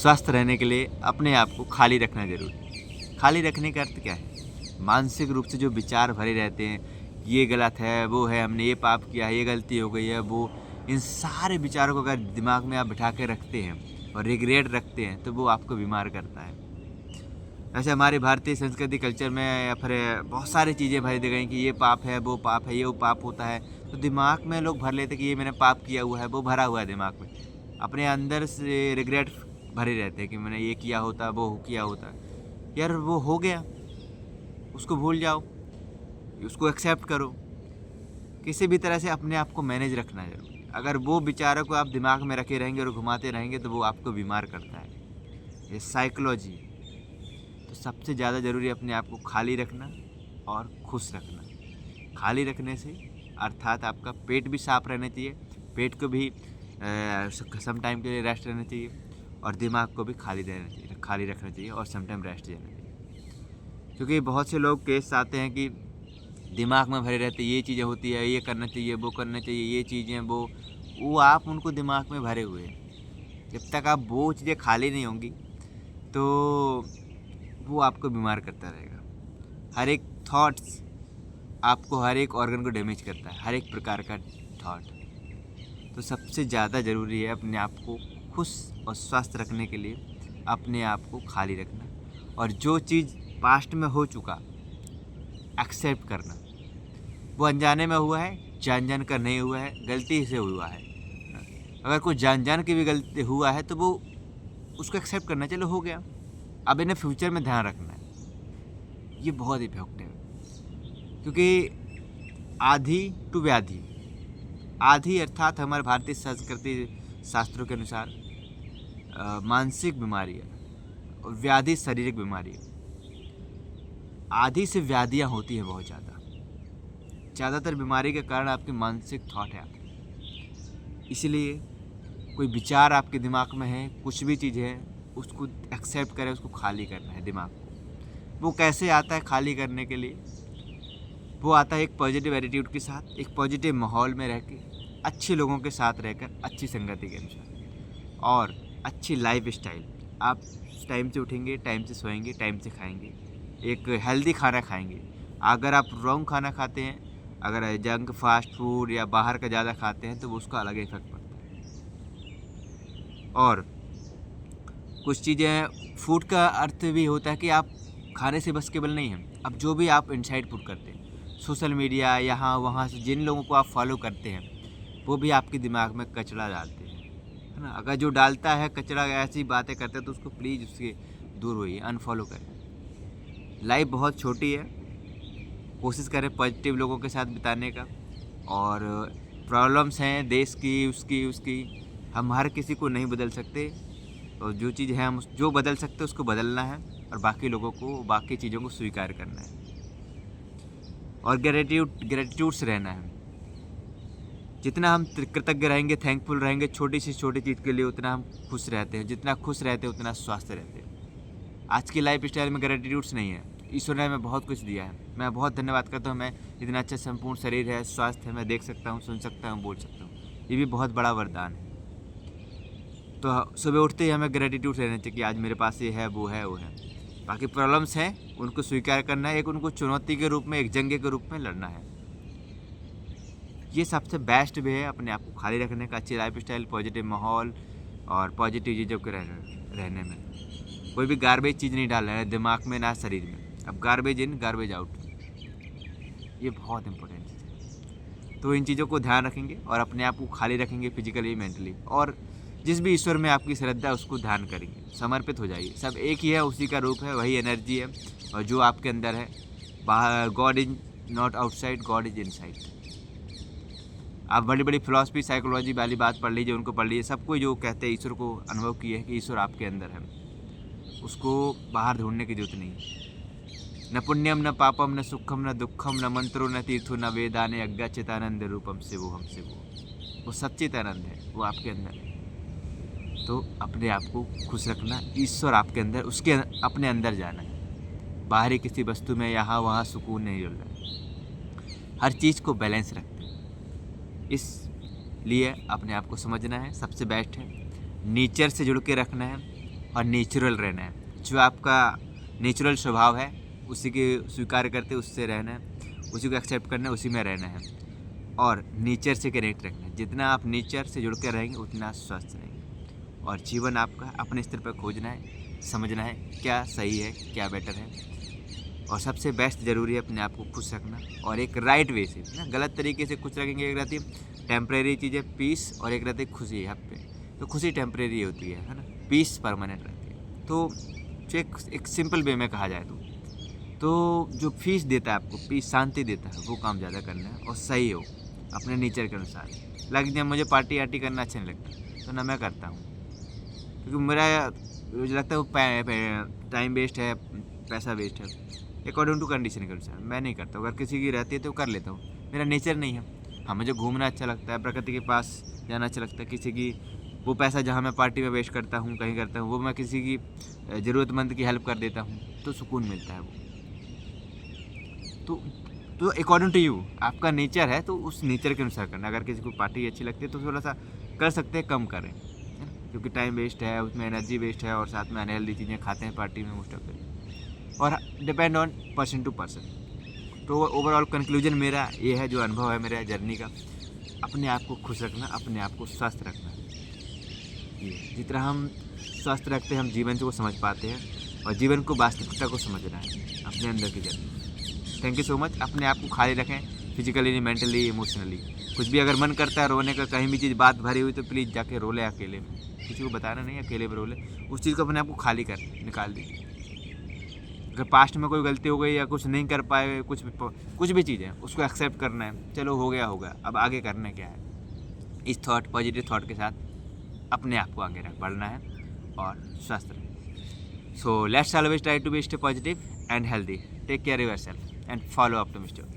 स्वस्थ रहने के लिए अपने आप को खाली रखना ज़रूरी है। खाली रखने का अर्थ क्या है? मानसिक रूप से जो विचार भरे रहते हैं, ये गलत है, वो है, हमने ये पाप किया है, ये गलती हो गई है, वो इन सारे विचारों को अगर दिमाग में आप बिठा के रखते हैं और रिग्रेट रखते हैं, तो वो आपको बीमार करता है। ऐसे हमारे भारतीय संस्कृति कल्चर में या फिर बहुत सारी चीज़ें भरी दी गई कि ये पाप है, वो पाप है, ये वो पाप होता है। तो दिमाग में लोग भर लेते कि ये मैंने पाप किया हुआ है, वो भरा हुआ है दिमाग में। अपने अंदर से रिग्रेट भरे रहते हैं कि मैंने ये किया होता, वो किया होता। यार वो हो गया, उसको भूल जाओ, उसको एक्सेप्ट करो। किसी भी तरह से अपने आप को मैनेज रखना है ज़रूरी। अगर वो विचारों को आप दिमाग में रखे रहेंगे और घुमाते रहेंगे तो वो आपको बीमार करता है। ये साइकोलॉजी है। तो सबसे ज़्यादा ज़रूरी है अपने आप को खाली रखना और खुश रखना। खाली रखने से अर्थात आपका पेट भी साफ रहना चाहिए, पेट को भी सम टाइम के लिए रेस्ट रहना चाहिए और दिमाग को भी खाली रखना चाहिए और सम टाइम रेस्ट देना चाहिए। क्योंकि बहुत से लोग केस आते हैं कि दिमाग में भरे रहते, ये चीज़ें होती है, ये करना चाहिए, वो करना चाहिए, ये चीज़ें वो आप उनको दिमाग में भरे हुए हैं। जब तक आप वो चीज़ें खाली नहीं होंगी तो वो आपको बीमार करता रहेगा। हर एक थॉट्स आपको हर एक ऑर्गन को डैमेज करता है, हर एक प्रकार का थॉट। तो सबसे ज़्यादा ज़रूरी है अपने आप को खुश और स्वस्थ रखने के लिए अपने आप को खाली रखना और जो चीज़ पास्ट में हो चुका एक्सेप्ट करना। वो अनजाने में हुआ है, जान कर नहीं हुआ है, गलती से हुआ है। अगर कोई जान के भी गलती हुआ है तो वो उसको एक्सेप्ट करना, चलो हो गया, अब इन्हें फ्यूचर में ध्यान रखना है। ये बहुत इफेक्टिव है क्योंकि आधी टू व्याधि, आधी अर्थात हमारे भारतीय संस्कृति शास्त्रों के अनुसार मानसिक बीमारी है और व्याधि शारीरिक बीमारी है। आधी से व्याधियाँ होती हैं बहुत ज़्यादातर बीमारी के कारण आपकी मानसिक थॉट है आपकी। इसलिए कोई विचार आपके दिमाग में है, कुछ भी चीज़ है, उसको एक्सेप्ट करें, उसको खाली करना है दिमाग को। वो कैसे आता है खाली करने के लिए? वो आता है एक पॉजिटिव एटीट्यूड के साथ, एक पॉजिटिव माहौल में रह के, अच्छे लोगों के साथ रहकर, अच्छी संगति के अनुसार और अच्छी लाइफ स्टाइल। आप टाइम से उठेंगे, टाइम से सोएंगे, टाइम से खाएंगे, एक हेल्दी खाना खाएंगे। अगर आप रॉन्ग खाना खाते हैं, अगर जंक फास्ट फूड या बाहर का ज़्यादा खाते हैं तो उसका अलग इफेक्ट पड़ता है। और कुछ चीज़ें, फूड का अर्थ भी होता है कि आप खाने से बस केवल नहीं हैं, अब जो भी आप इनसाइड पुट करते हैं, सोशल मीडिया यहाँ वहाँ से जिन लोगों को आप फॉलो करते हैं वो भी आपके दिमाग में कचरा डालते हैं, है ना। अगर जो डालता है कचरा, ऐसी बातें करते हैं तो उसको प्लीज़ उससे दूर होइए, अनफॉलो करें। लाइफ बहुत छोटी है, कोशिश करें पॉजिटिव लोगों के साथ बिताने का। और प्रॉब्लम्स हैं देश की, उसकी हम हर किसी को नहीं बदल सकते, और जो चीज़ है हम जो बदल सकते उसको बदलना है और बाकी लोगों को, बाकी चीज़ों को स्वीकार करना है और ग्रेटिट्यूड से रहना है। जितना हम कृतज्ञ रहेंगे, थैंकफुल रहेंगे छोटी से छोटी चीज़ के लिए, उतना हम खुश रहते हैं। जितना खुश रहते हैं उतना स्वस्थ रहते हैं। आज की लाइफ स्टाइल में ग्रेटिट्यूड्स नहीं है। ईश्वर ने हमें बहुत कुछ दिया है, मैं बहुत धन्यवाद करता हूँ। मैं इतना अच्छा संपूर्ण शरीर है, स्वास्थ्य है, मैं देख सकता हूँ, सुन सकता हूँ, बोल सकता हूँ, ये भी बहुत बड़ा वरदान है। तो सुबह उठते ही हमें ग्रेटिट्यूड रहना चाहिए कि आज मेरे पास ये है, वो है, वो है। बाकी प्रॉब्लम्स हैं, उनको स्वीकार करना है, एक उनको चुनौती के रूप में, एक जंग के रूप में लड़ना है। ये सबसे बेस्ट वे है अपने आप को खाली रखने का, अच्छी लाइफ स्टाइल, पॉजिटिव माहौल और पॉजिटिव चीज़ों के रहने में। कोई भी गार्बेज चीज़ नहीं डालना है दिमाग में ना शरीर में। अब गार्बेज इन गार्बेज आउट, ये बहुत इंपॉर्टेंट चीज़ है। तो इन चीज़ों को ध्यान रखेंगे और अपने आप को खाली रखेंगे फिजिकली, मेंटली, और जिस भी ईश्वर में आपकी श्रद्धा है उसको ध्यान करेंगे, समर्पित हो जाइए। सब एक ही है, उसी का रूप है, वही एनर्जी है और जो आपके अंदर है, बाहर God is not outside, God is inside. आप बड़ी बड़ी फिलॉसफी, साइकोलॉजी वाली बात पढ़ लीजिए, उनको पढ़ लीजिए, सब कोई जो कहते हैं ईश्वर को अनुभव किए है कि ईश्वर आपके अंदर है, उसको बाहर ढूंढने की जरूरत नहीं है। न पुण्यम न पापम न सुखम न दुखम न मंत्रो न तीर्थो न वेदाने अज्ञाचितानंद रूपम से वो हमसे वो सच्चिदानंद है, वो आपके अंदर है। तो अपने आप को खुश रखना, ईश्वर आपके अंदर, उसके अपने अंदर जाना है। बाहरी किसी वस्तु में यहाँ वहाँ सुकून नहीं मिल रहा है। हर चीज़ को बैलेंस रखते हैं, इसलिए अपने आप को समझना है, सबसे बेस्ट है। नेचर से जुड़ के रखना है, और नेचुरल रहना है। जो आपका नेचुरल स्वभाव है उसी के स्वीकार करते उससे रहना है, उसी को एक्सेप्ट करना है, उसी में रहना है और नेचर से कनेक्ट रखना है। जितना आप नेचर से जुड़ कर रहेंगे उतना स्वस्थ रहेंगे और जीवन आपका अपने स्तर पर खोजना है, समझना है क्या सही है क्या बेटर है और सबसे बेस्ट ज़रूरी है अपने आप को खुश रखना और एक राइट वे से ना, गलत तरीके से खुश रखेंगे। एक रहती है टेम्परेरी चीज़ें पीस और एक रहती है खुशी यहाँ पे, तो खुशी टेम्परेरी होती है ना, पीस परमानेंट रहती है। तो जो एक सिंपल वे में कहा जाए तो जो पीस देता है आपको, पीस शांति देता है, वो काम ज़्यादा करना है और सही हो अपने नेचर के अनुसार। लाइक जब मुझे पार्टी आर्टी करना अच्छा नहीं लगता तो ना मैं करता हूँ, क्योंकि मेरा मुझे लगता है वो टाइम वेस्ट है, पैसा वेस्ट है। अकॉर्डिंग टू कंडीशन के अनुसार मैं नहीं करता। अगर किसी की रहती है तो कर लेता हूँ, मेरा नेचर नहीं है। हाँ, मुझे घूमना अच्छा लगता है, प्रकृति के पास जाना अच्छा लगता है। किसी की वो पैसा जहाँ मैं पार्टी में वेस्ट करता हूँ, कहीं करता हूँ, वो मैं किसी की ज़रूरतमंद की हेल्प कर देता हूँ तो सुकून मिलता है वो। तो अकॉर्डिंग टू यू, आपका नेचर है तो उस नेचर के अनुसार करना। अगर किसी को पार्टी अच्छी लगती है तो थोड़ा सा कर सकते हैं, कम करें, क्योंकि टाइम वेस्ट है, उसमें एनर्जी वेस्ट है और साथ में अनहेल्दी चीज़ें खाते हैं पार्टी में मोस्ट ऑफ द, और depend on person to person. तो ओवरऑल कंक्लूजन मेरा ये है, जो अनुभव है मेरा जर्नी का, अपने आप को खुश रखना, अपने आप को स्वस्थ रखना। ये जितना हम स्वस्थ रखते हैं हम जीवन को समझ पाते हैं और जीवन को वास्तविकता को समझना है अपने अंदर की journey. Thank you so much. अपने आप को खाली रखें, फिजिकली, मेंटली, इमोशनली। कुछ भी अगर मन करता है रोने का, कहीं भी चीज़ बात भरी हुई तो प्लीज़ जाके रो ले अकेले में, किसी को बताना नहीं, अकेले में रो ले। उस चीज़ को अपने आप को खाली कर निकाल दीजिए। अगर पास्ट में कोई गलती हो गई या कुछ नहीं कर पाए, कुछ भी चीज़ है, उसको एक्सेप्ट करना है। चलो हो गया होगा, अब आगे करना क्या है। इस पॉजिटिव थॉट के साथ अपने आप को आगे बढ़ना है और स्वस्थ रहना। So let's always try to be stay positive and healthy. Take care yourself and follow optimistic.